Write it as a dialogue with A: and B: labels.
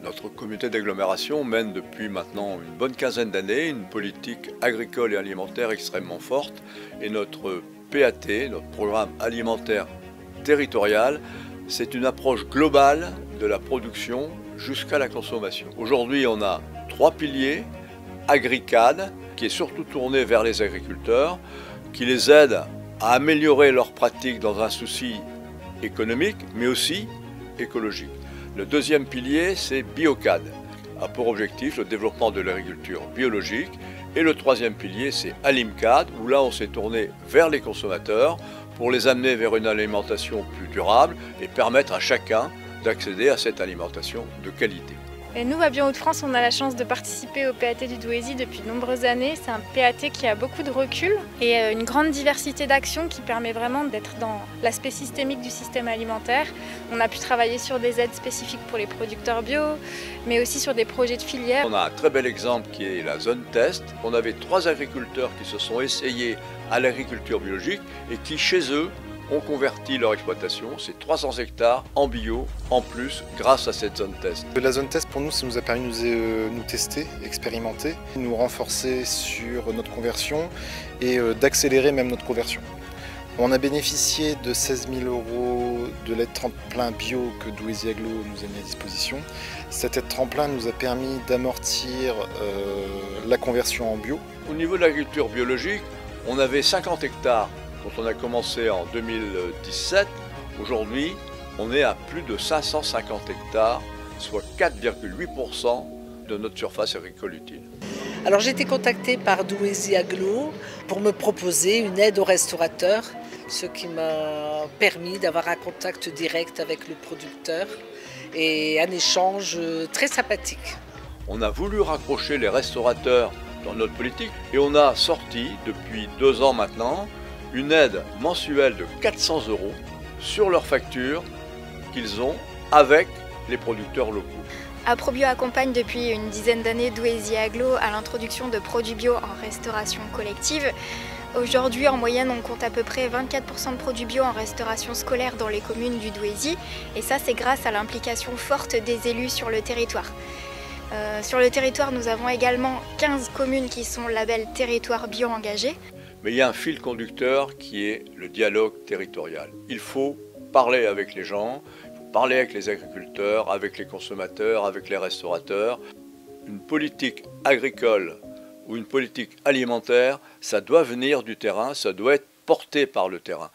A: Notre communauté d'agglomération mène depuis maintenant une bonne quinzaine d'années une politique agricole et alimentaire extrêmement forte et notre PAT, notre programme alimentaire territorial, c'est une approche globale de la production jusqu'à la consommation. Aujourd'hui, on a 3 piliers. AgriCAD, qui est surtout tourné vers les agriculteurs, qui les aide à améliorer leurs pratiques dans un souci économique, mais aussi écologique. Le deuxième pilier, c'est BioCAD, a pour objectif le développement de l'agriculture biologique. Et le troisième pilier, c'est AlimCAD, où là on s'est tourné vers les consommateurs pour les amener vers une alimentation plus durable et permettre à chacun d'accéder à cette alimentation de qualité.
B: Et nous, à Bio Hauts-de-France, on a la chance de participer au PAT du Douaisis depuis de nombreuses années. C'est un PAT qui a beaucoup de recul et une grande diversité d'actions qui permet vraiment d'être dans l'aspect systémique du système alimentaire. On a pu travailler sur des aides spécifiques pour les producteurs bio, mais aussi sur des projets de filière.
A: On a un très bel exemple qui est la zone test. On avait 3 agriculteurs qui se sont essayés à l'agriculture biologique et qui, chez eux, ont converti leur exploitation, c'est 300 hectares en bio en plus grâce à cette zone test.
C: La zone test pour nous, ça nous a permis de nous tester, expérimenter, nous renforcer sur notre conversion et d'accélérer même notre conversion. On a bénéficié de 16 000 € de l'aide tremplin bio que Douaisis Agglo nous a mis à disposition. Cette aide tremplin nous a permis d'amortir la conversion en bio.
A: Au niveau de l'agriculture biologique, on avait 50 hectares quand on a commencé en 2017, aujourd'hui, on est à plus de 550 hectares, soit 4,8% de notre surface agricole utile.
D: Alors j'ai été contactée par Douaisis Agglo pour me proposer une aide aux restaurateurs, ce qui m'a permis d'avoir un contact direct avec le producteur et un échange très sympathique.
A: On a voulu raccrocher les restaurateurs dans notre politique et on a sorti, depuis 2 ans maintenant, une aide mensuelle de 400 € sur leur facture qu'ils ont avec les producteurs locaux.
B: AproBio accompagne depuis une dizaine d'années Douaisis Agglo à l'introduction de produits bio en restauration collective. Aujourd'hui, en moyenne, on compte à peu près 24% de produits bio en restauration scolaire dans les communes du Douaisis. Et ça, c'est grâce à l'implication forte des élus sur le territoire. Sur le territoire, nous avons également 15 communes qui sont label territoire bio engagé.
A: Mais il y a un fil conducteur qui est le dialogue territorial. Il faut parler avec les gens, il faut parler avec les agriculteurs, avec les consommateurs, avec les restaurateurs. Une politique agricole ou une politique alimentaire, ça doit venir du terrain, ça doit être porté par le terrain.